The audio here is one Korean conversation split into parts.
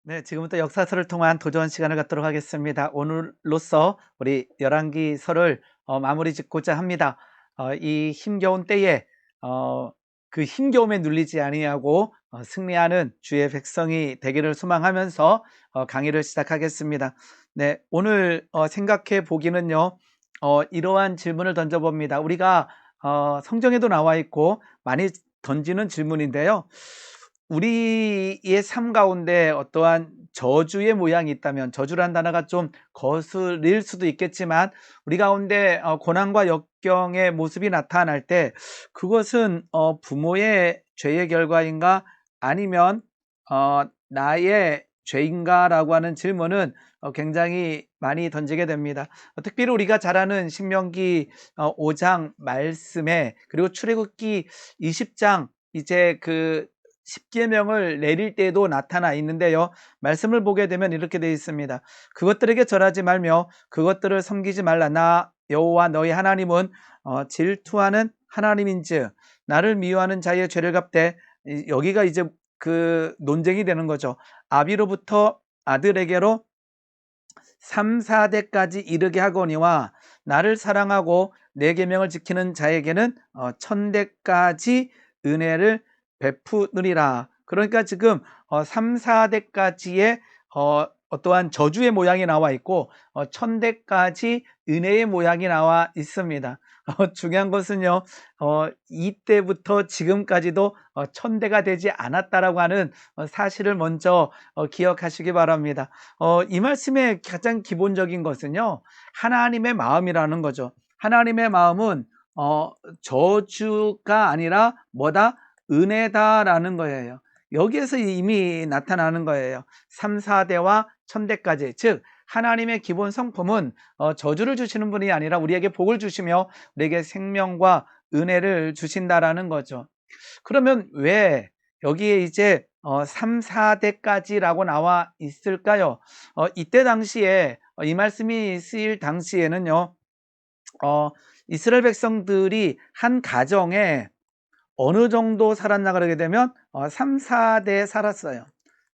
네, 지금부터 역사서를 통한 도전 시간을 갖도록 하겠습니다. 오늘로써 우리 열왕기서를 마무리 짓고자 합니다. 이 힘겨운 때에 그 힘겨움에 눌리지 아니하고 승리하는 주의 백성이 되기를 소망하면서 강의를 시작하겠습니다. 네, 오늘 생각해 보기는요, 이러한 질문을 던져봅니다. 우리가 성경에도 나와 있고 많이 던지는 질문인데요. 우리의 삶 가운데 어떠한 저주의 모양이 있다면, 저주란 단어가 좀 거슬릴 수도 있겠지만 우리 가운데 고난과 역경의 모습이 나타날 때 그것은 부모의 죄의 결과인가 아니면 나의 죄인가라고 하는 질문은 굉장히 많이 던지게 됩니다. 특별히 우리가 잘 아는 신명기 5장 말씀에, 그리고 출애굽기 20장 이제 그 십계명을 내릴 때에도 나타나 있는데요. 말씀을 보게 되면 이렇게 되어 있습니다. 그것들에게 절하지 말며 그것들을 섬기지 말라. 나 여호와 너희 하나님은 질투하는 하나님인즉 나를 미워하는 자의 죄를 갚되. 여기가 이제 그 논쟁이 되는 거죠. 아비로부터 아들에게로 3, 4대까지 이르게 하거니와 나를 사랑하고 내 계명을 지키는 자에게는 천대까지 은혜를 베푸느니라. 그러니까 지금 3, 4대까지의 어떠한 저주의 모양이 나와 있고 천대까지 은혜의 모양이 나와 있습니다. 중요한 것은요, 이때부터 지금까지도 천대가 되지 않았다라고 하는 사실을 먼저 기억하시기 바랍니다. 이 말씀의 가장 기본적인 것은요, 하나님의 마음이라는 거죠. 하나님의 마음은 저주가 아니라 뭐다? 은혜다라는 거예요. 여기에서 이미 나타나는 거예요. 3, 4대와 천대까지. 즉 하나님의 기본 성품은 저주를 주시는 분이 아니라 우리에게 복을 주시며 우리에게 생명과 은혜를 주신다라는 거죠. 그러면 왜 여기에 이제 3, 4대까지라고 나와 있을까요? 이때 당시에 이 말씀이 쓰일 당시에는요, 이스라엘 백성들이 한 가정에 어느 정도 살았나 그러게 되면 3, 4대 살았어요.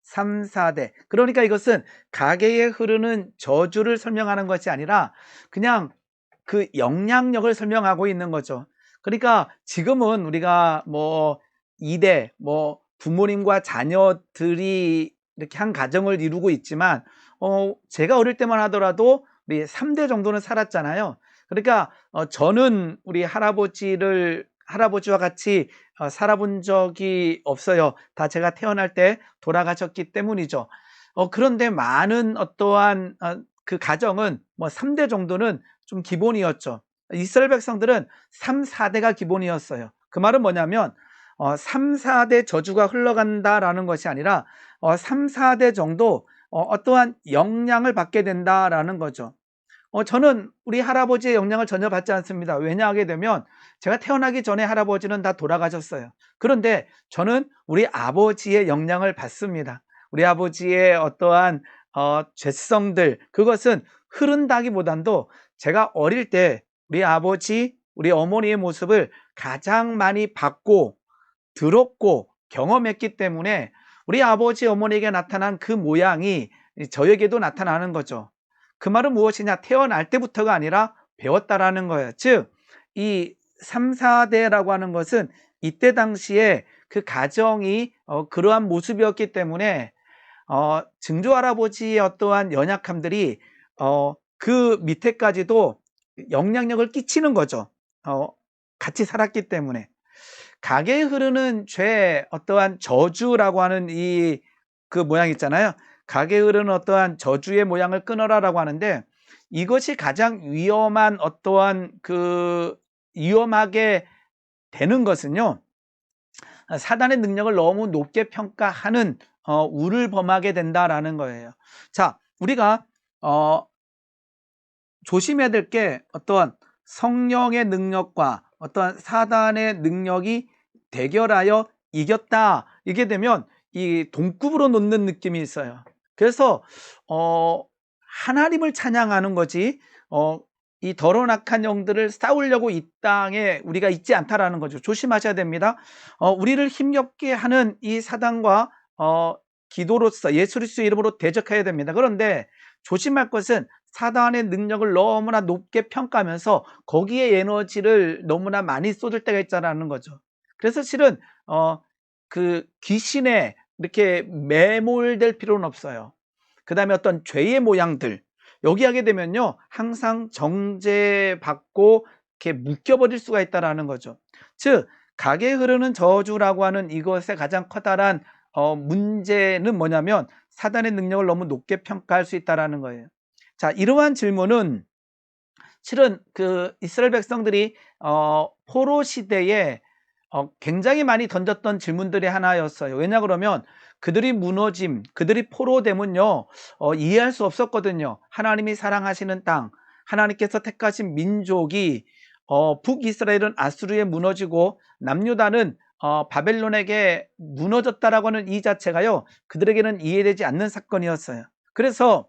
3, 4대. 그러니까 이것은 가계에 흐르는 저주를 설명하는 것이 아니라 그냥 그 영향력을 설명하고 있는 거죠. 그러니까 지금은 우리가 뭐 2대, 뭐 부모님과 자녀들이 이렇게 한 가정을 이루고 있지만 제가 어릴 때만 하더라도 우리 3대 정도는 살았잖아요. 그러니까 저는 우리 할아버지와 같이 살아본 적이 없어요. 다 제가 태어날 때 돌아가셨기 때문이죠. 그런데 많은 어떠한 그 가정은 뭐 3대 정도는 좀 기본이었죠. 이스라엘 백성들은 3, 4대가 기본이었어요. 그 말은 뭐냐면 3, 4대 저주가 흘러간다라는 것이 아니라 3, 4대 정도 어떠한 영향을 받게 된다라는 거죠. 저는 우리 할아버지의 영향을 전혀 받지 않습니다. 왜냐하게 되면 제가 태어나기 전에 할아버지는 다 돌아가셨어요. 그런데 저는 우리 아버지의 영향을 받습니다. 우리 아버지의 어떠한 죄성들, 그것은 흐른다기보단도 제가 어릴 때 우리 아버지, 우리 어머니의 모습을 가장 많이 봤고 들었고 경험했기 때문에 우리 아버지, 어머니에게 나타난 그 모양이 저에게도 나타나는 거죠. 그 말은 무엇이냐? 태어날 때부터가 아니라 배웠다라는 거예요. 즉, 이 3, 4대라고 하는 것은 이때 당시에 그 가정이 그러한 모습이었기 때문에 증조 할아버지의 어떠한 연약함들이 그 밑에까지도 영향력을 끼치는 거죠. 같이 살았기 때문에. 가게에 흐르는 죄, 어떠한 저주라고 하는 이 그 모양 있잖아요. 가게에 흐르는 어떠한 저주의 모양을 끊어라라고 하는데, 이것이 가장 위험한 어떠한 그 위험하게 되는 것은요, 사단의 능력을 너무 높게 평가하는 우를 범하게 된다라는 거예요. 자, 우리가 조심해야 될 게 어떠한 성령의 능력과 어떠한 사단의 능력이 대결하여 이겼다. 이게 되면 이 동급으로 놓는 느낌이 있어요. 그래서 하나님을 찬양하는 거지 이 더러운 악한 영들을 싸우려고 이 땅에 우리가 있지 않다라는 거죠. 조심하셔야 됩니다. 우리를 힘겹게 하는 이 사단과 기도로서 예수 그리스도의 이름으로 대적해야 됩니다. 그런데 조심할 것은 사단의 능력을 너무나 높게 평가하면서 거기에 에너지를 너무나 많이 쏟을 때가 있다는 거죠. 그래서 실은 그 귀신에 이렇게 매몰될 필요는 없어요. 그 다음에 어떤 죄의 모양들, 여기 하게 되면요 항상 정죄받고 이렇게 묶여버릴 수가 있다는 거죠. 즉 각에 흐르는 저주라고 하는 이것의 가장 커다란 문제는 뭐냐면 사단의 능력을 너무 높게 평가할 수 있다는 거예요. 자, 이러한 질문은 실은 그 이스라엘 백성들이 포로 시대에 굉장히 많이 던졌던 질문들이 하나였어요. 왜냐 그러면 그들이 무너짐, 그들이 포로됨은요 이해할 수 없었거든요. 하나님이 사랑하시는 땅, 하나님께서 택하신 민족이 북이스라엘은 아수르에 무너지고 남유다는 바벨론에게 무너졌다라고 하는 이 자체가요 그들에게는 이해되지 않는 사건이었어요. 그래서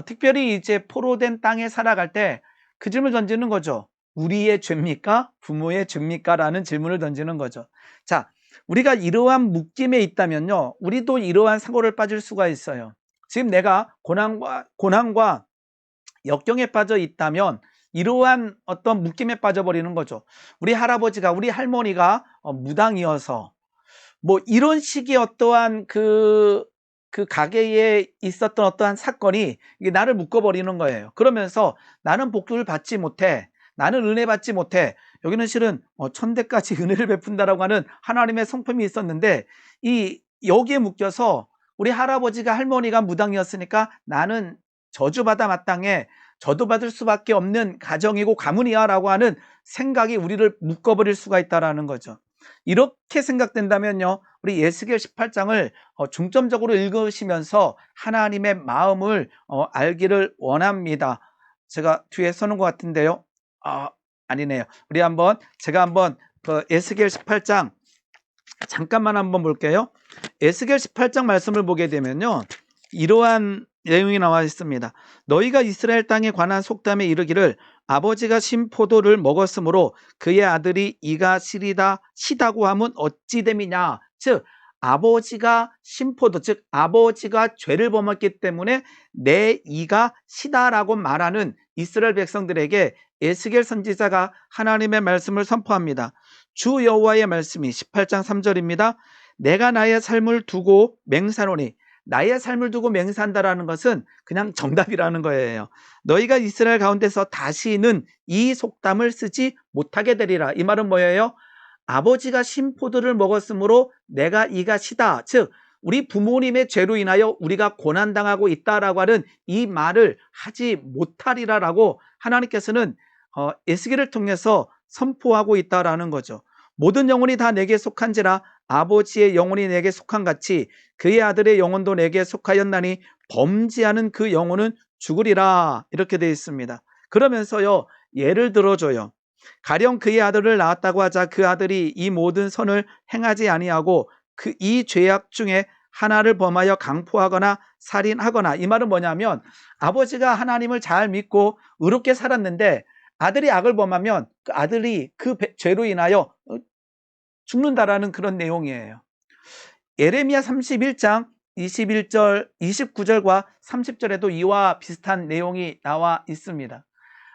특별히 이제 포로된 땅에 살아갈 때 그 질문을 던지는 거죠. 우리의 죄입니까? 부모의 죄입니까? 라는 질문을 던지는 거죠. 자, 우리가 이러한 묶임에 있다면요 우리도 이러한 사고를 빠질 수가 있어요. 지금 내가 고난과 역경에 빠져 있다면 이러한 어떤 묶임에 빠져버리는 거죠. 우리 할아버지가, 우리 할머니가 무당이어서 뭐 이런 식의 어떠한 그 가게에 있었던 어떠한 사건이 이게 나를 묶어버리는 거예요. 그러면서 나는 복을 받지 못해, 나는 은혜 받지 못해. 여기는 실은 천대까지 은혜를 베푼다라고 하는 하나님의 성품이 있었는데 여기에 묶여서 우리 할아버지가 할머니가 무당이었으니까 나는 저주받아 마땅해, 저도받을 수밖에 없는 가정이고 가문이야 라고 하는 생각이 우리를 묶어버릴 수가 있다는 거죠. 이렇게 생각된다면요 우리 예스겔 18장을 중점적으로 읽으시면서 하나님의 마음을 알기를 원합니다. 제가 뒤에 써놓은 것 같은데요 아니네요. 제가 한번 그 예스겔 18장 잠깐만 한번 볼게요. 예스겔 18장 말씀을 보게 되면요 이러한 내용이 나와 있습니다. 너희가 이스라엘 땅에 관한 속담에 이르기를 아버지가 신 포도를 먹었으므로 그의 아들이 이가 시다고 하면 어찌 됨이냐. 즉 아버지가 신포도, 즉 아버지가 죄를 범했기 때문에 내 이가 시다라고 말하는 이스라엘 백성들에게 에스겔 선지자가 하나님의 말씀을 선포합니다. 주 여호와의 말씀이 18장 3절입니다. 내가 나의 삶을 두고 맹세하노니, 나의 삶을 두고 맹세한다라는 것은 그냥 정답이라는 거예요. 너희가 이스라엘 가운데서 다시는 이 속담을 쓰지 못하게 되리라. 이 말은 뭐예요? 아버지가 신포도를 먹었으므로 내가 이가 시다. 즉 우리 부모님의 죄로 인하여 우리가 고난당하고 있다라고 하는 이 말을 하지 못하리라라고 하나님께서는 에스겔을 통해서 선포하고 있다라는 거죠. 모든 영혼이 다 내게 속한지라 아버지의 영혼이 내게 속한 같이 그의 아들의 영혼도 내게 속하였나니 범죄하는 그 영혼은 죽으리라. 이렇게 되어 있습니다. 그러면서요 예를 들어줘요. 가령 그의 아들을 낳았다고 하자 그 아들이 이 모든 선을 행하지 아니하고 이 죄악 중에 하나를 범하여 강포하거나 살인하거나, 이 말은 뭐냐면 아버지가 하나님을 잘 믿고 의롭게 살았는데 아들이 악을 범하면 그 아들이 그 죄로 인하여 죽는다라는 그런 내용이에요. 예레미야 31장 21절, 29절과 30절에도 이와 비슷한 내용이 나와 있습니다.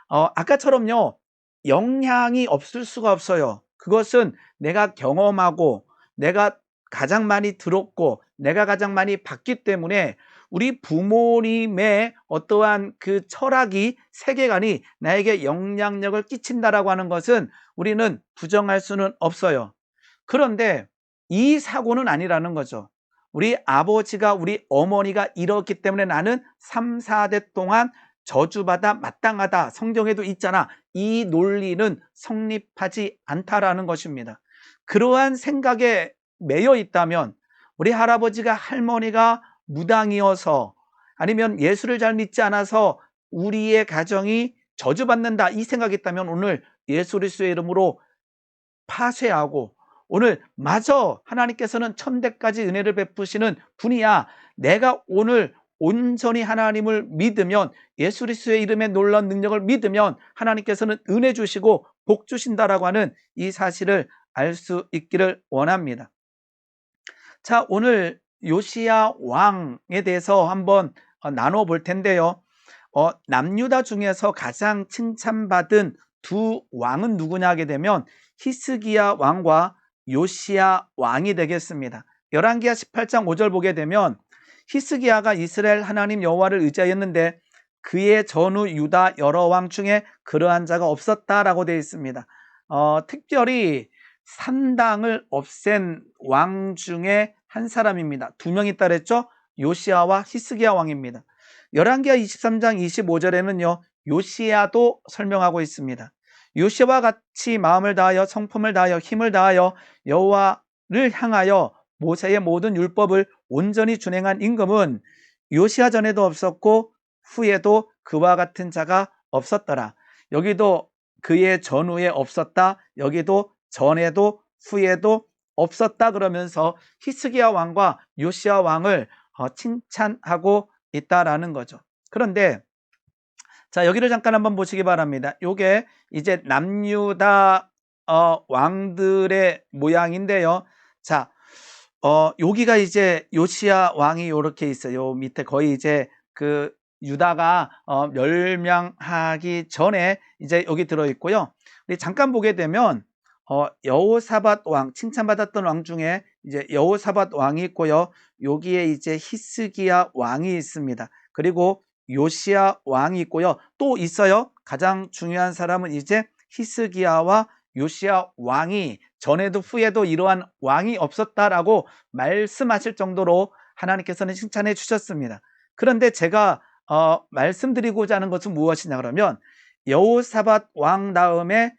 아까처럼요 영향이 없을 수가 없어요. 그것은 내가 경험하고 내가 가장 많이 들었고 내가 가장 많이 봤기 때문에 우리 부모님의 어떠한 그 철학이, 세계관이 나에게 영향력을 끼친다라고 하는 것은 우리는 부정할 수는 없어요. 그런데 이 사고는 아니라는 거죠. 우리 아버지가, 우리 어머니가 이렇기 때문에 나는 3, 4대 동안 저주받아 마땅하다. 성경에도 있잖아. 이 논리는 성립하지 않다라는 것입니다. 그러한 생각에 매여 있다면 우리 할아버지가, 할머니가 무당이어서 아니면 예수를 잘 믿지 않아서 우리의 가정이 저주받는다 이 생각이 있다면 오늘 예수 그리스도의 이름으로 파쇄하고, 오늘 마저 하나님께서는 천대까지 은혜를 베푸시는 분이야. 내가 오늘 온전히 하나님을 믿으면, 예수 그리스도의 이름의 놀라운 능력을 믿으면 하나님께서는 은혜 주시고 복 주신다라고 하는 이 사실을 알 수 있기를 원합니다. 자, 오늘 요시야 왕에 대해서 한번 나눠 볼 텐데요. 남유다 중에서 가장 칭찬받은 두 왕은 누구냐 하게 되면 히스기야 왕과 요시야 왕이 되겠습니다. 열왕기하 18장 5절 보게 되면 히스기야가 이스라엘 하나님 여호와를 의지하였는데 그의 전후 유다 여러 왕 중에 그러한 자가 없었다라고 되어 있습니다. 특별히 산당을 없앤 왕 중에 한 사람입니다. 두 명 있다 그랬죠? 요시야와 히스기야 왕입니다. 열왕기하 23장 25절에는요. 요시야도 설명하고 있습니다. 요시야와 같이 마음을 다하여 성품을 다하여 힘을 다하여 여호와를 향하여 모세의 모든 율법을 온전히 준행한 임금은 요시야 전에도 없었고 후에도 그와 같은 자가 없었더라. 여기도 그의 전후에 없었다. 여기도 전에도 후에도 없었다 그러면서 히스기야 왕과 요시야 왕을 칭찬하고 있다라는 거죠. 그런데 자, 여기를 잠깐 한번 보시기 바랍니다. 요게 이제 남유다 왕들의 모양인데요. 자, 여기가 이제 요시야 왕이 요렇게 있어요. 요 밑에 거의 이제 그 유다가 멸망하기 전에 이제 여기 들어 있고요. 우리 잠깐 보게 되면 여호사밧 왕, 칭찬받았던 왕 중에 이제 여호사밧 왕이 있고요. 여기에 이제 히스기야 왕이 있습니다. 그리고 요시야 왕이 있고요. 또 있어요. 가장 중요한 사람은 이제 히스기야와 요시야 왕이 전에도 후에도 이러한 왕이 없었다라고 말씀하실 정도로 하나님께서는 칭찬해 주셨습니다. 그런데 제가 말씀드리고자 하는 것은 무엇이냐 그러면 여호사밧 왕 다음에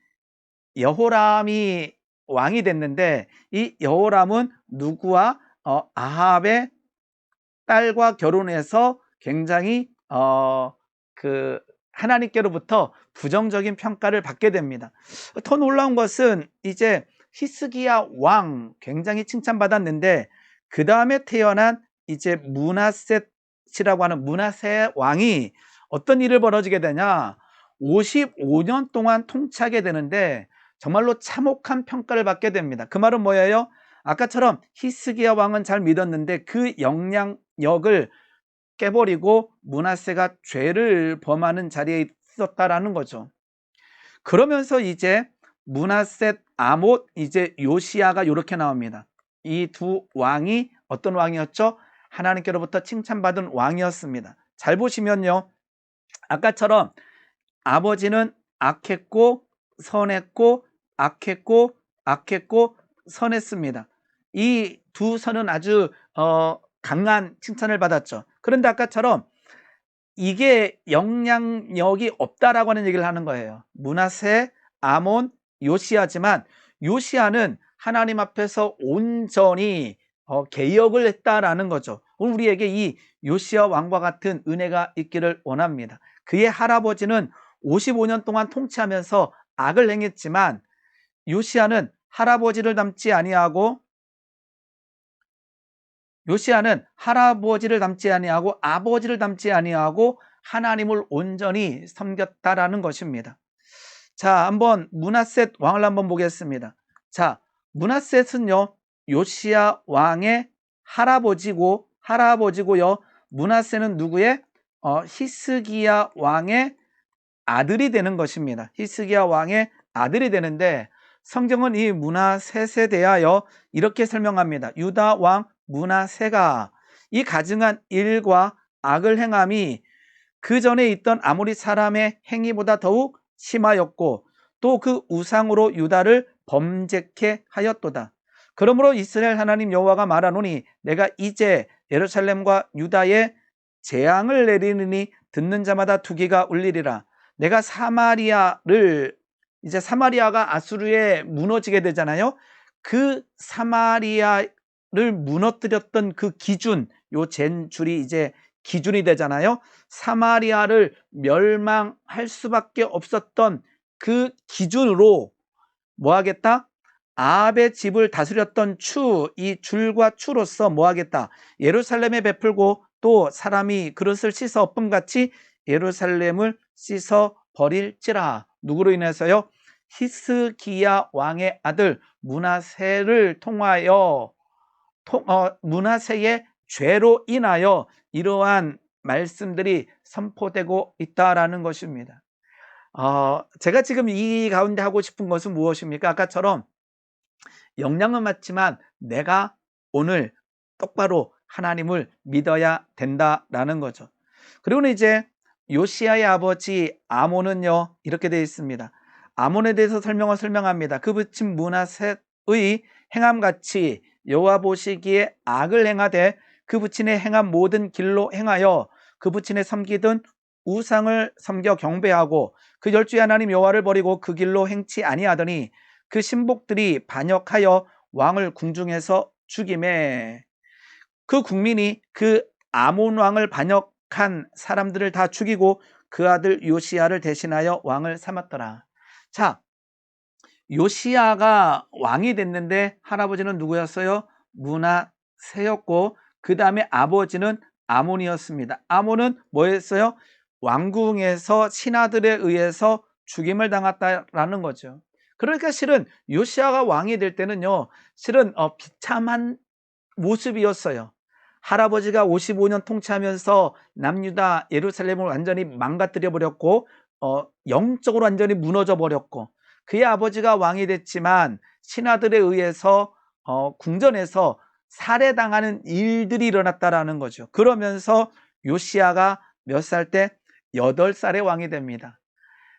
여호람이 왕이 됐는데 이 여호람은 누구와 아합의 딸과 결혼해서 굉장히 하나님께로부터 부정적인 평가를 받게 됩니다. 더 놀라운 것은 이제 히스기야 왕 굉장히 칭찬받았는데 그 다음에 태어난 이제 므낫셋이라고 하는 므낫세 왕이 어떤 일을 벌어지게 되냐 55년 동안 통치하게 되는데 정말로 참혹한 평가를 받게 됩니다. 그 말은 뭐예요? 아까처럼 히스기야 왕은 잘 믿었는데 그 영향력을 깨버리고 므낫세가 죄를 범하는 자리에 있었다라는 거죠. 그러면서 이제 므낫셋, 아못, 이제 요시야가 이렇게 나옵니다. 이 두 왕이 어떤 왕이었죠? 하나님께로부터 칭찬받은 왕이었습니다. 잘 보시면요. 아까처럼 아버지는 악했고 선했고 악했고 악했고 선했습니다. 이 두 선은 아주 강한 칭찬을 받았죠. 그런데 아까처럼 이게 영향력이 없다라고 하는 얘기를 하는 거예요. 므낫세, 아몬, 요시야지만 요시야는 하나님 앞에서 온전히 개혁을 했다라는 거죠. 오늘 우리에게 이 요시야 왕과 같은 은혜가 있기를 원합니다. 그의 할아버지는 55년 동안 통치하면서 악을 행했지만 요시야는 할아버지를 닮지 아니하고 아버지를 닮지 아니하고 하나님을 온전히 섬겼다라는 것입니다. 자, 한번 므낫셋 왕을 한번 보겠습니다. 자, 므낫셋은요 요시야 왕의 할아버지고요. 므낫셋은 누구의 히스기야 왕의 아들이 되는 것입니다. 히스기야 왕의 아들이 되는데 성경은 이 므낫셋에 대하여 이렇게 설명합니다. 유다 왕 므낫세가 이 가증한 일과 악을 행함이 그 전에 있던 아모리 사람의 행위보다 더욱 심하였고 또 그 우상으로 유다를 범죄케 하였도다. 그러므로 이스라엘 하나님 여호와가 말하노니 내가 이제 예루살렘과 유다에 재앙을 내리느니 듣는 자마다 두기가 울리리라. 내가 이제 사마리아가 아수르에 무너지게 되잖아요. 그 사마리아를 무너뜨렸던 그 기준, 요 잰 줄이 이제 기준이 되잖아요. 사마리아를 멸망할 수밖에 없었던 그 기준으로 뭐 하겠다? 아합의 집을 다스렸던 이 줄과 추로서 뭐 하겠다? 예루살렘에 베풀고 또 사람이 그릇을 씻어 엎음같이 예루살렘을 씻어 버릴지라. 누구로 인해서요? 히스기야 왕의 아들 므낫세를 통하여 므낫세의 죄로 인하여 이러한 말씀들이 선포되고 있다라는 것입니다. 제가 지금 이 가운데 하고 싶은 것은 무엇입니까? 아까처럼 영향은 맞지만 내가 오늘 똑바로 하나님을 믿어야 된다라는 거죠. 그리고는 이제 요시야의 아버지 아몬은요, 이렇게 되어 있습니다. 아몬에 대해서 설명합니다. 그 붙인 문하셋의 행함같이 여호와 보시기에 악을 행하되 그 부친의 행한 모든 길로 행하여 그 부친의 섬기던 우상을 섬겨 경배하고 그 열주의 하나님 여호와를 버리고 그 길로 행치 아니하더니 그 신복들이 반역하여 왕을 궁중에서 죽이매 그 국민이 그 아몬 왕을 반역한 사람들을 다 죽이고 그 아들 요시야를 대신하여 왕을 삼았더라. 자, 요시야가 왕이 됐는데 할아버지는 누구였어요? 므낫세였고 그 다음에 아버지는 아몬이었습니다. 아몬은 뭐였어요? 왕궁에서 신하들에 의해서 죽임을 당했다라는 거죠. 그러니까 실은 요시야가 왕이 될 때는요, 실은 비참한 모습이었어요. 할아버지가 55년 통치하면서 남유다 예루살렘을 완전히 망가뜨려 버렸고 영적으로 완전히 무너져 버렸고 그의 아버지가 왕이 됐지만 신하들에 의해서 궁전에서 살해당하는 일들이 일어났다라는 거죠. 그러면서 요시야가 몇 살 때? 8살에 왕이 됩니다.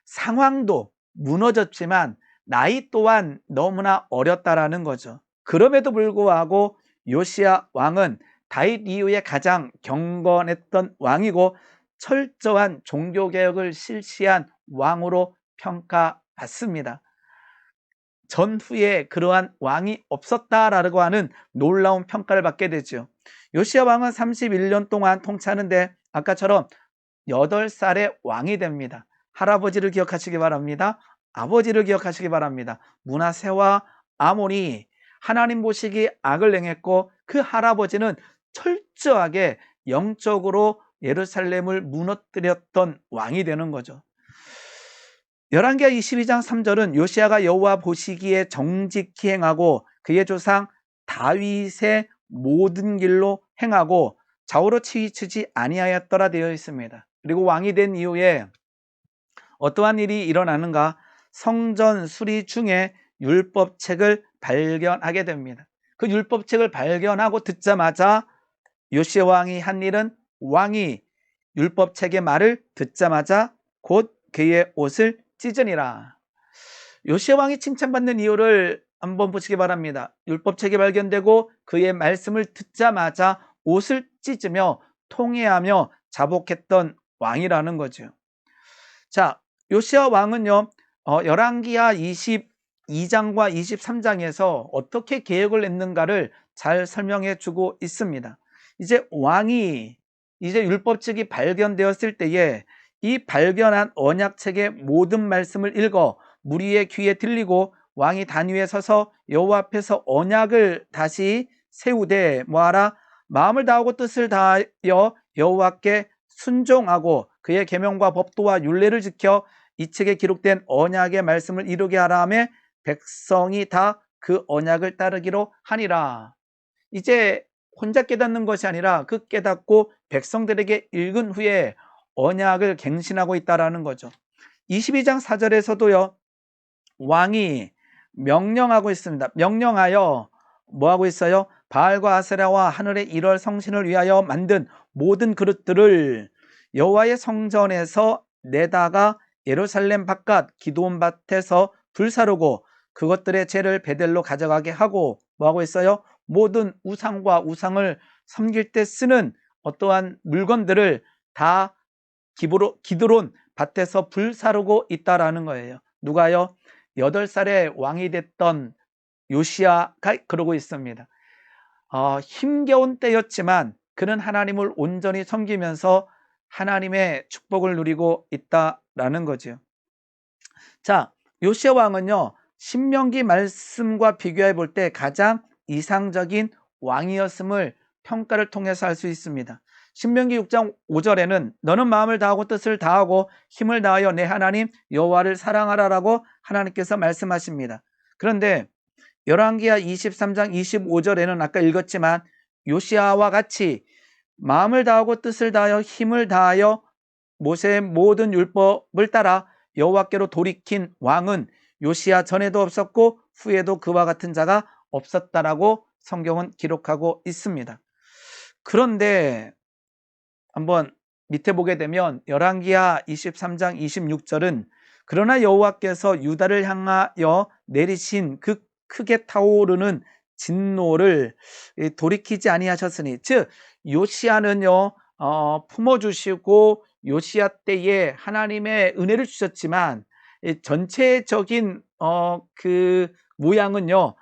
상황도 무너졌지만 나이 또한 너무나 어렸다라는 거죠. 그럼에도 불구하고 요시야 왕은 다윗 이후에 가장 경건했던 왕이고 철저한 종교개혁을 실시한 왕으로 평가받습니다. 전후에 그러한 왕이 없었다라고 하는 놀라운 평가를 받게 되죠. 요시야 왕은 31년 동안 통치하는데 아까처럼 8살에 왕이 됩니다. 할아버지를 기억하시기 바랍니다. 아버지를 기억하시기 바랍니다. 므낫세와 아몬이 하나님 보시기에 악을 행했고 그 할아버지는 철저하게 영적으로 예루살렘을 무너뜨렸던 왕이 되는 거죠. 열왕기하 22장 3절은 요시야가 여호와 보시기에 정직히 행하고 그의 조상 다윗의 모든 길로 행하고 좌우로 치우치지 아니하였더라 되어 있습니다. 그리고 왕이 된 이후에 어떠한 일이 일어나는가? 성전 수리 중에 율법책을 발견하게 됩니다. 그 율법책을 발견하고 듣자마자 요시야 왕이 한 일은 왕이 율법책의 말을 듣자마자 곧 그의 옷을 찢으니라. 요시야 왕이 칭찬받는 이유를 한번 보시기 바랍니다. 율법책이 발견되고 그의 말씀을 듣자마자 옷을 찢으며 통회하며 자복했던 왕이라는 거죠. 자, 요시야 왕은요, 열왕기하 22장과 23장에서 어떻게 계획을 했는가를 잘 설명해 주고 있습니다. 이제 왕이 이제 율법책이 발견되었을 때에 이 발견한 언약책의 모든 말씀을 읽어 무리의 귀에 들리고 왕이 단 위에 서서 여호와 앞에서 언약을 다시 세우되 뭐하라? 마음을 다하고 뜻을 다하여 여호와께 순종하고 그의 계명과 법도와 율례를 지켜 이 책에 기록된 언약의 말씀을 이루게 하라 하며 백성이 다 그 언약을 따르기로 하니라. 이제 혼자 깨닫는 것이 아니라 그 깨닫고 백성들에게 읽은 후에 언약을 갱신하고 있다라는 거죠. 22장 4절에서도요. 왕이 명령하고 있습니다. 명령하여 뭐 하고 있어요? 바알과 아세라와 하늘의 1월 성신을 위하여 만든 모든 그릇들을 여호와의 성전에서 내다가 예루살렘 바깥 기드온 밭에서 불사르고 그것들의 죄를 베델로 가져가게 하고 뭐 하고 있어요? 모든 우상과 우상을 섬길 때 쓰는 어떠한 물건들을 다 기드론 밭에서 불사르고 있다라는 거예요. 누가요? 8살에 왕이 됐던 요시야가 그러고 있습니다. 힘겨운 때였지만 그는 하나님을 온전히 섬기면서 하나님의 축복을 누리고 있다라는 거죠. 자, 요시야 왕은요, 신명기 말씀과 비교해 볼 때 가장 이상적인 왕이었음을 평가를 통해서 알 수 있습니다. 신명기 6장 5절에는 너는 마음을 다하고 뜻을 다하고 힘을 다하여 내 하나님 여호와를 사랑하라라고 하나님께서 말씀하십니다. 그런데 열왕기하 23장 25절에는 아까 읽었지만 요시야와 같이 마음을 다하고 뜻을 다하여 힘을 다하여 모세의 모든 율법을 따라 여호와께로 돌이킨 왕은 요시야 전에도 없었고 후에도 그와 같은 자가 없었다라고 성경은 기록하고 있습니다. 그런데 한번 밑에 보게 되면 열왕기하 23장 26절은 그러나 여호와께서 유다를 향하여 내리신 그 크게 타오르는 진노를 돌이키지 아니하셨으니, 즉 요시야는요 품어주시고 요시야 때에 하나님의 은혜를 주셨지만 전체적인 그 모양은요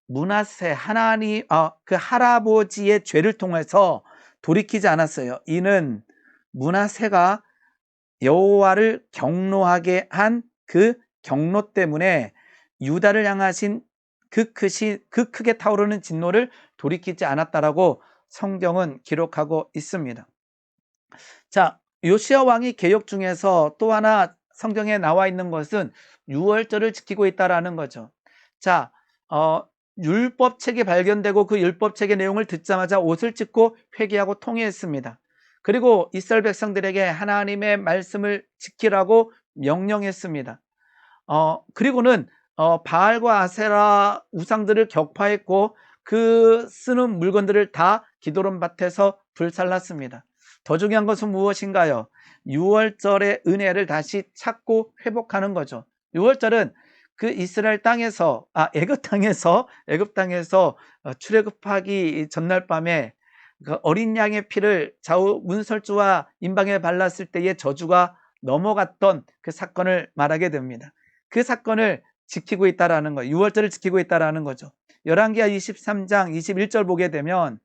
므낫세 하나님 그 할아버지의 죄를 통해서 돌이키지 않았어요. 이는 므낫세가 여호와를 경노하게 한 그 경노 때문에 유다를 향하신 그 크게 타오르는 진노를 돌이키지 않았다라고 성경은 기록하고 있습니다. 자, 요시야 왕이 개혁 중에서 또 하나 성경에 나와 있는 것은 유월절을 지키고 있다라는 거죠. 자, 율법책이 발견되고 그 율법책의 내용을 듣자마자 옷을 찢고 회개하고 통회했습니다. 그리고 이스라엘 백성들에게 하나님의 말씀을 지키라고 명령했습니다. 그리고는 바알과 아세라 우상들을 격파했고 그 쓰는 물건들을 다 기도론밭에서 불살랐습니다. 더 중요한 것은 무엇인가요? 유월절의 은혜를 다시 찾고 회복하는 거죠. 유월절은 그 이스라엘 땅에서 애굽 땅에서 출애굽하기 전날 밤에 그 어린 양의 피를 좌우 문설주와 임방에 발랐을 때의 저주가 넘어갔던 그 사건을 말하게 됩니다. 그 사건을 지키고 있다라는 거예요. 유월절을 지키고 있다라는 거죠. 열왕기하 23장 21절 보게 되면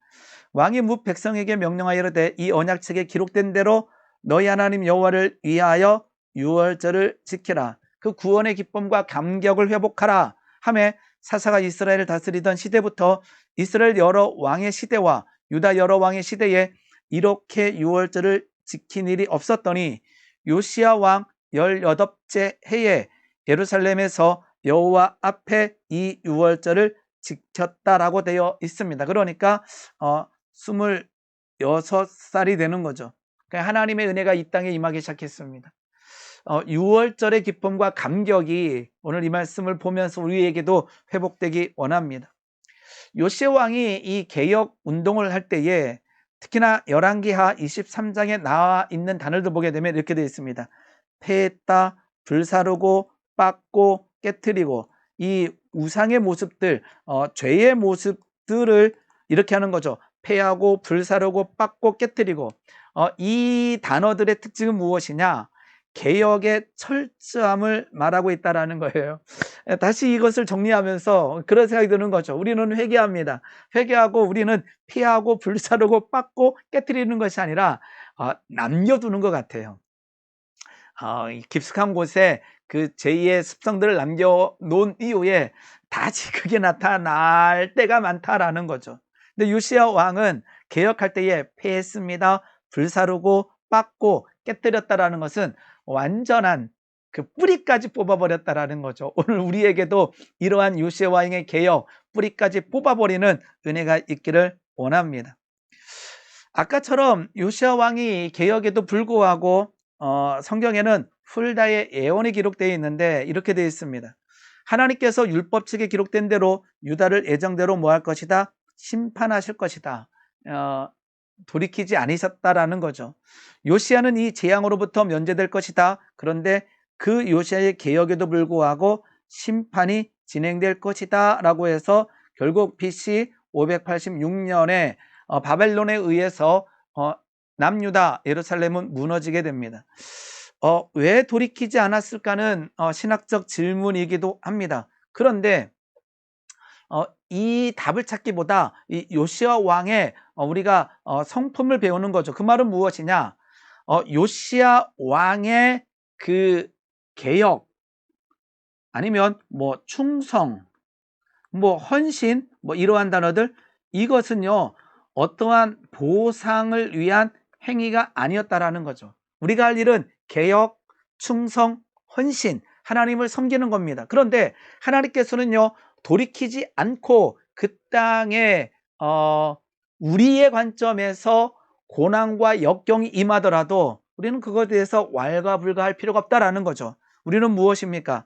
왕이 뭇 백성에게 명령하여 이르되 이 언약책에 기록된 대로 너희 하나님 여호와를 위하여 유월절을 지키라. 그 구원의 기쁨과 감격을 회복하라 하매 사사가 이스라엘을 다스리던 시대부터 이스라엘 여러 왕의 시대와 유다 여러 왕의 시대에 이렇게 유월절을 지킨 일이 없었더니 요시야 왕 18째 해에 예루살렘에서 여호와 앞에 이 유월절을 지켰다라고 되어 있습니다. 그러니까 26살이 되는 거죠. 그러니까 하나님의 은혜가 이 땅에 임하기 시작했습니다. 유월절의 기쁨과 감격이 오늘 이 말씀을 보면서 우리에게도 회복되기 원합니다. 요시야 왕이 이 개혁 운동을 할 때에 특히나 열왕기하 23장에 나와 있는 단어를 보게 되면 이렇게 되어 있습니다. 패했다, 불사르고, 빻고, 깨트리고, 이 우상의 모습들, 죄의 모습들을 이렇게 하는 거죠. 패하고, 불사르고, 빻고, 깨트리고. 이 단어들의 특징은 무엇이냐? 개혁의 철저함을 말하고 있다라는 거예요. 다시 이것을 정리하면서 그런 생각이 드는 거죠. 우리는 회개합니다. 회개하고 우리는 피하고 불사르고 빻고 깨트리는 것이 아니라 남겨두는 것 같아요. 깊숙한 곳에 그 제2의 습성들을 남겨놓은 이후에 다시 그게 나타날 때가 많다라는 거죠. 근데 요시야 왕은 개혁할 때에 패했습니다. 불사르고 빻고 깨뜨렸다라는 것은 완전한 그 뿌리까지 뽑아버렸다라는 거죠. 오늘 우리에게도 이러한 요시야 왕의 개혁, 뿌리까지 뽑아버리는 은혜가 있기를 원합니다. 아까처럼 요시야 왕이 개혁에도 불구하고 성경에는 훌다의 예언이 기록되어 있는데 이렇게 되어 있습니다. 하나님께서 율법책에 기록된 대로 유다를 예정대로 뭐 할 것이다? 심판하실 것이다. 돌이키지 않으셨다라는 거죠. 요시야는 이 재앙으로부터 면제될 것이다. 그런데 그 요시야의 개혁에도 불구하고 심판이 진행될 것이다 라고 해서 결국 BC 586년에 바벨론에 의해서 남유다 예루살렘은 무너지게 됩니다. 왜 돌이키지 않았을까는 신학적 질문이기도 합니다. 그런데 이 답을 찾기보다 이 요시야 왕의 우리가 성품을 배우는 거죠. 그 말은 무엇이냐? 요시야 왕의 그 개혁 아니면 뭐 충성, 뭐 헌신, 뭐 이러한 단어들 이것은요 어떠한 보상을 위한 행위가 아니었다라는 거죠. 우리가 할 일은 개혁, 충성, 헌신, 하나님을 섬기는 겁니다. 그런데 하나님께서는요 돌이키지 않고 그 땅에 우리의 관점에서 고난과 역경이 임하더라도 우리는 그것에 대해서 왈가불가할 필요가 없다라는 거죠. 우리는 무엇입니까?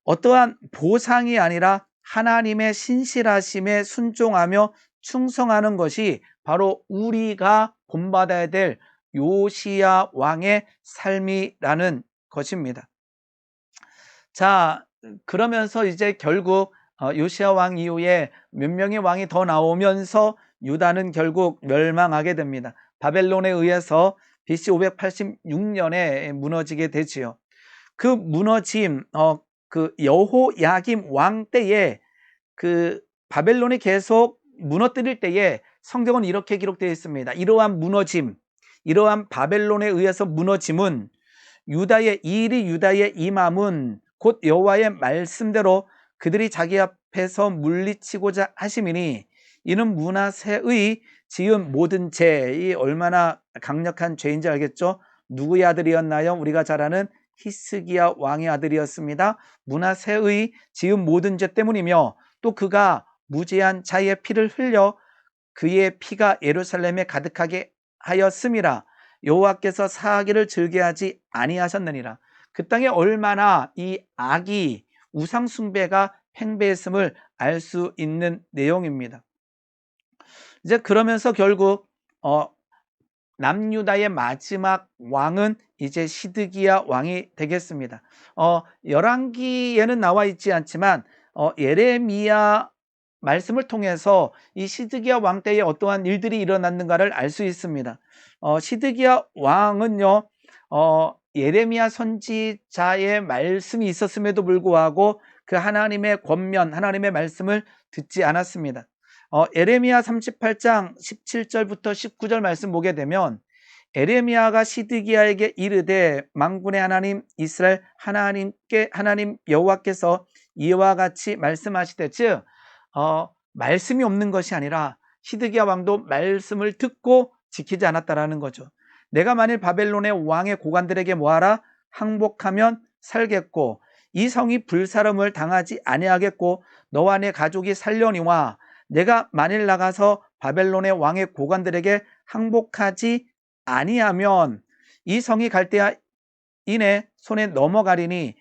어떠한 보상이 아니라 하나님의 신실하심에 순종하며 충성하는 것이 바로 우리가 본받아야 될 요시야 왕의 삶이라는 것입니다. 자, 그러면서 이제 결국 요시야 왕 이후에 몇 명의 왕이 더 나오면서 유다는 결국 멸망하게 됩니다. 바벨론에 의해서 BC 586년에 무너지게 되지요. 그 무너짐, 그 여호야김 왕 때에 그 바벨론이 계속 무너뜨릴 때에 성경은 이렇게 기록되어 있습니다. 이러한 무너짐, 이러한 바벨론에 의해서 무너짐은 유다의 임함은 곧 여호와의 말씀대로 그들이 자기 앞에서 물리치고자 하심이니 이는 므낫세의 지은 모든 죄. 이 얼마나 강력한 죄인지 알겠죠? 누구의 아들이었나요? 우리가 잘 아는 히스기야 왕의 아들이었습니다. 므낫세의 지은 모든 죄 때문이며 또 그가 무죄한 자의 피를 흘려 그의 피가 예루살렘에 가득하게 하였음이라. 여호와께서 사하기를 즐겨하지 아니하셨느니라. 그 땅에 얼마나 이 악이 우상 숭배가 팽배했음을 알 수 있는 내용입니다. 이제 그러면서 결국 남유다의 마지막 왕은 이제 시드기야 왕이 되겠습니다. 열왕기에는 나와 있지 않지만 예레미야 말씀을 통해서 이 시드기야 왕 때에 어떠한 일들이 일어났는가를 알 수 있습니다. 시드기야 왕은요, 예레미야 선지자의 말씀이 있었음에도 불구하고 그 하나님의 권면, 하나님의 말씀을 듣지 않았습니다. 예레미야 38장 17절부터 19절 말씀 보게 되면 예레미야가 시드기야에게 이르되 만군의 하나님 이스라엘 하나님 여호와께서 이와 같이 말씀하시되, 즉 말씀이 없는 것이 아니라 시드기야 왕도 말씀을 듣고 지키지 않았다라는 거죠. 내가 만일 바벨론의 왕의 고관들에게 뭐하라? 항복하면 살겠고 이 성이 불사름을 당하지 아니하겠고 너와 내 가족이 살려니와 내가 만일 나가서 바벨론의 왕의 고관들에게 항복하지 아니하면 이 성이 갈대아인의 손에 넘어가리니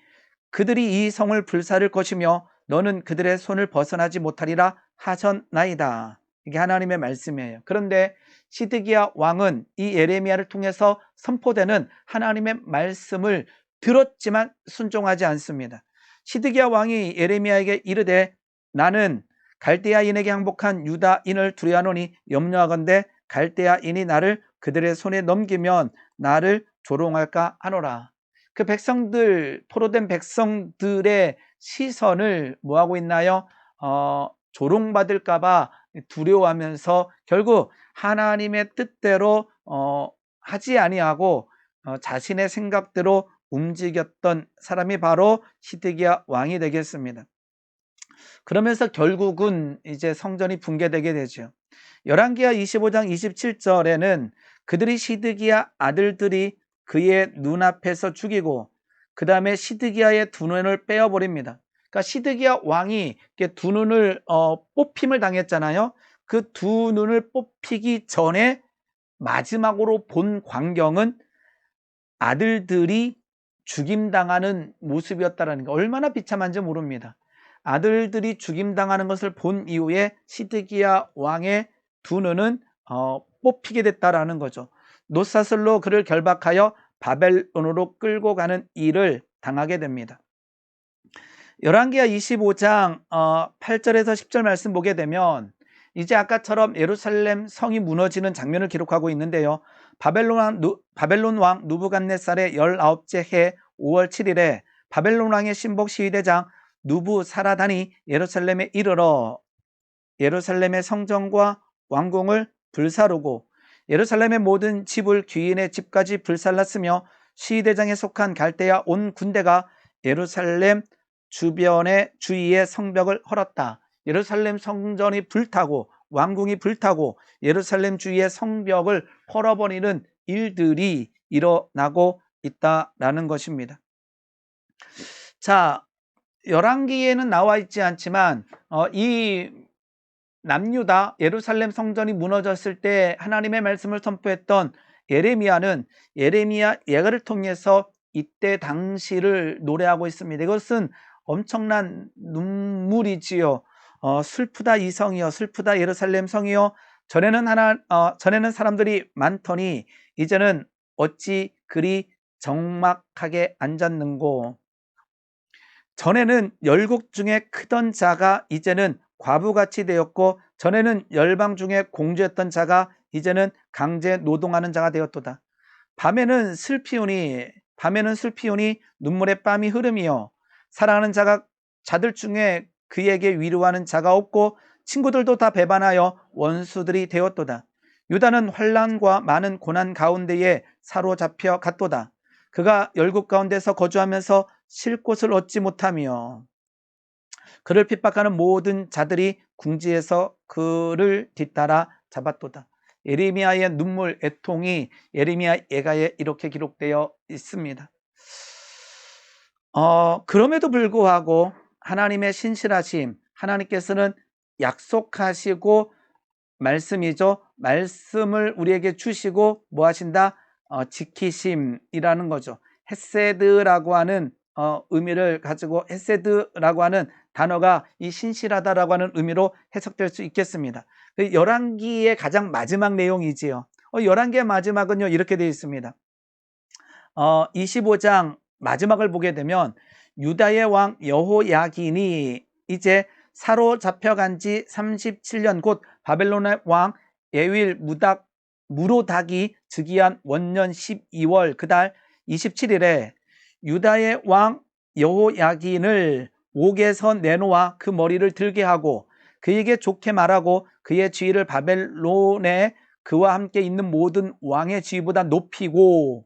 그들이 이 성을 불사를 것이며 너는 그들의 손을 벗어나지 못하리라 하셨나이다. 이게 하나님의 말씀이에요. 그런데 시드기야 왕은 이 예레미야를 통해서 선포되는 하나님의 말씀을 들었지만 순종하지 않습니다. 시드기야 왕이 예레미야에게 이르되 나는 갈대아인에게 항복한 유다인을 두려워하노니 염려하건대 갈대아인이 나를 그들의 손에 넘기면 나를 조롱할까 하노라. 그 백성들, 포로된 백성들의 시선을 뭐하고 있나요? 조롱받을까봐 두려워하면서 결국 하나님의 뜻대로 하지 아니하고 자신의 생각대로 움직였던 사람이 바로 시드기야 왕이 되겠습니다. 그러면서 결국은 이제 성전이 붕괴되게 되죠. 열왕기하 25장 27절에는 그들이 시드기야 아들들이 그의 눈앞에서 죽이고 그 다음에 시드기야의 두 눈을 빼어버립니다. 그러니까 시드기야 왕이 두 눈을 뽑힘을 당했잖아요. 그 두 눈을 뽑히기 전에 마지막으로 본 광경은 아들들이 죽임당하는 모습이었다는 게 얼마나 비참한지 모릅니다. 아들들이 죽임당하는 것을 본 이후에 시드기야 왕의 두 눈은 뽑히게 됐다라는 거죠. 노사슬로 그를 결박하여 바벨론으로 끌고 가는 일을 당하게 됩니다. 열왕기하 25장 8절에서 10절 말씀 보게 되면 이제 아까처럼 예루살렘 성이 무너지는 장면을 기록하고 있는데요. 바벨론 왕 누부갓네살의 19째 해 5월 7일에 바벨론 왕의 신복 시위대장 누부사라단이 예루살렘에 이르러 예루살렘의 성전과 왕궁을 불사르고 예루살렘의 모든 집을 귀인의 집까지 불살랐으며 시위대장에 속한 갈대아 온 군대가 예루살렘 주변의 주위의 성벽을 헐었다. 예루살렘 성전이 불타고 왕궁이 불타고 예루살렘 주위의 성벽을 헐어버리는 일들이 일어나고 있다라는 것입니다. 자, 열왕기에는 나와 있지 않지만 이 남유다 예루살렘 성전이 무너졌을 때 하나님의 말씀을 선포했던 예레미야는 예레미야 예가를 통해서 이때 당시를 노래하고 있습니다. 이것은 엄청난 눈물이지요. 슬프다 이 성이여, 슬프다 예루살렘 성이여. 전에는 사람들이 많더니 이제는 어찌 그리 적막하게 앉았는고. 전에는 열국 중에 크던 자가 이제는 과부같이 되었고, 전에는 열방 중에 공주였던 자가 이제는 강제 노동하는 자가 되었도다. 밤에는 슬피우니 눈물의 땀이 흐름이요, 사랑하는 자들 중에 그에게 위로하는 자가 없고, 친구들도 다 배반하여 원수들이 되었도다. 유다는 환난과 많은 고난 가운데에 사로잡혀 갔도다. 그가 열국 가운데서 거주하면서 쉴 곳을 얻지 못하며 그를 핍박하는 모든 자들이 궁지에서 그를 뒤따라 잡았도다. 예레미야의 눈물, 애통이 예레미야 예가에 이렇게 기록되어 있습니다. 그럼에도 불구하고 하나님의 신실하심, 하나님께서는 약속하시고 말씀이죠. 말씀을 우리에게 주시고 뭐 하신다? 지키심이라는 거죠. 헤세드라고 하는 의미를 가지고, 헤세드라고 하는 단어가 이 신실하다라고 하는 의미로 해석될 수 있겠습니다. 열왕기의 가장 마지막 내용이지요. 열왕기의 마지막은요, 이렇게 되어 있습니다. 25장 마지막을 보게 되면 유다의 왕 여호야긴이 이제 사로잡혀간 지 37년, 곧 바벨론의 왕 에윌 무로닥이 즉위한 원년 12월 그달 27일에 유다의 왕 여호야긴을 옥에서 내놓아 그 머리를 들게 하고 그에게 좋게 말하고 그의 지위를 바벨론에 그와 함께 있는 모든 왕의 지위보다 높이고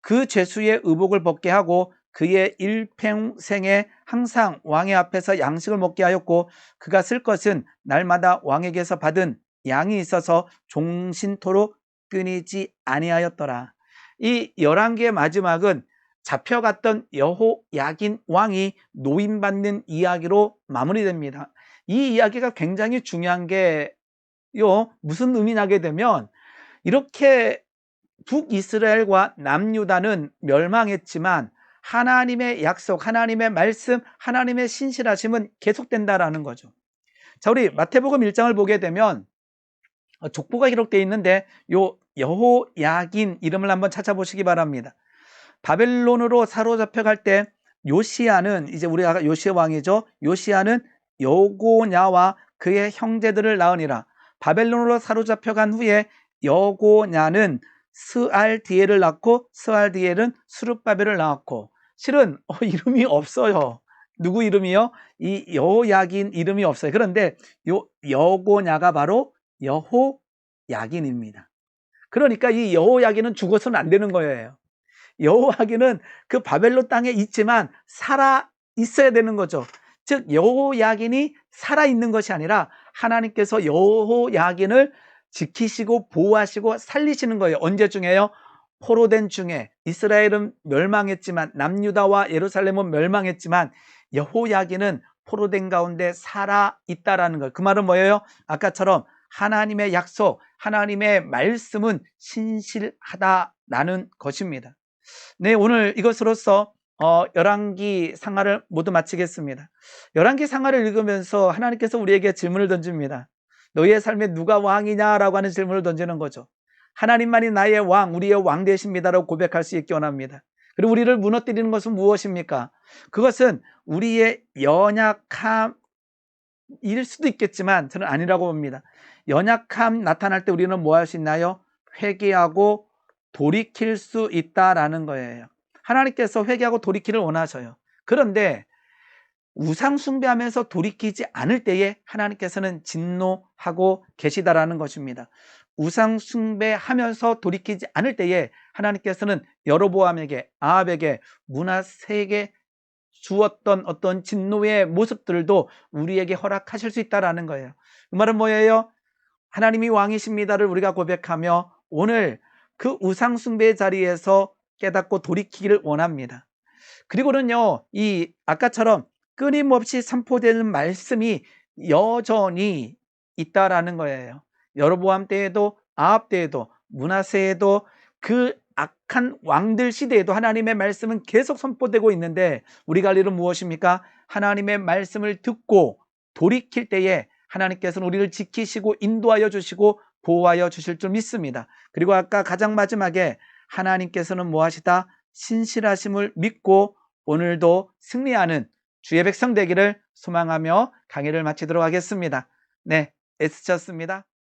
그 죄수의 의복을 벗게 하고 그의 일평생에 항상 왕의 앞에서 양식을 먹게 하였고, 그가 쓸 것은 날마다 왕에게서 받은 양이 있어서 종신토록 끊이지 아니하였더라. 이 열왕기의 마지막은 잡혀갔던 여호야긴 왕이 노임받는 이야기로 마무리됩니다. 이 이야기가 굉장히 중요한 게요, 무슨 의미냐게 되면, 이렇게 북이스라엘과 남유다는 멸망했지만 하나님의 약속, 하나님의 말씀, 하나님의 신실하심은 계속된다라는 거죠. 자, 우리 마태복음 1장을 보게 되면 족보가 기록되어 있는데 요 여호야긴 이름을 한번 찾아보시기 바랍니다. 바벨론으로 사로잡혀갈 때 요시야는, 이제 우리가 요시야 왕이죠. 요시야는 여고냐와 그의 형제들을 낳으니라. 바벨론으로 사로잡혀간 후에 여고냐는 스알디엘을 낳고 스알디엘은 스룹바벨을 낳았고, 실은 이름이 없어요. 누구 이름이요? 이 여호야긴 이름이 없어요. 그런데 요 여고냐가 바로 여호야긴입니다. 그러니까 이 여호야긴은 죽어서는 안 되는 거예요. 여호야긴은 그 바벨론 땅에 있지만 살아 있어야 되는 거죠. 즉 여호야긴이 살아 있는 것이 아니라 하나님께서 여호야긴을 지키시고 보호하시고 살리시는 거예요. 언제 중에요? 포로된 중에. 이스라엘은 멸망했지만, 남유다와 예루살렘은 멸망했지만 여호야긴은 포로된 가운데 살아 있다라는 거예요. 그 말은 뭐예요? 아까처럼 하나님의 약속, 하나님의 말씀은 신실하다라는 것입니다. 네, 오늘 이것으로서 열왕기 상하를 모두 마치겠습니다. 열왕기 상하를 읽으면서 하나님께서 우리에게 질문을 던집니다. 너희의 삶에 누가 왕이냐라고 하는 질문을 던지는 거죠. 하나님만이 나의 왕, 우리의 왕 되십니다라고 고백할 수 있기 원합니다. 그리고 우리를 무너뜨리는 것은 무엇입니까? 그것은 우리의 연약함일 수도 있겠지만 저는 아니라고 봅니다. 연약함 나타날 때 우리는 뭐 할 수 있나요? 회개하고 돌이킬 수 있다라는 거예요. 하나님께서 회개하고 돌이키를 원하셔요. 그런데 우상 숭배하면서 돌이키지 않을 때에 하나님께서는 진노하고 계시다라는 것입니다. 우상 숭배하면서 돌이키지 않을 때에 하나님께서는 여로보암에게, 아합에게, 므낫세에게 주었던 어떤 진노의 모습들도 우리에게 허락하실 수 있다라는 거예요. 그 말은 뭐예요? 하나님이 왕이십니다를 우리가 고백하며 오늘 그 우상 숭배의 자리에서 깨닫고 돌이키기를 원합니다. 그리고는요, 이 아까처럼 끊임없이 선포되는 말씀이 여전히 있다라는 거예요. 여로보암 때에도 아합 때에도 므낫세에도 그 악한 왕들 시대에도 하나님의 말씀은 계속 선포되고 있는데 우리가 할 일은 무엇입니까? 하나님의 말씀을 듣고 돌이킬 때에 하나님께서는 우리를 지키시고 인도하여 주시고 보호하여 주실 줄 믿습니다. 그리고 아까 가장 마지막에 하나님께서는 무엇이다? 신실하심을 믿고 오늘도 승리하는 주의 백성 되기를 소망하며 강의를 마치도록 하겠습니다. 네, 애쓰셨습니다.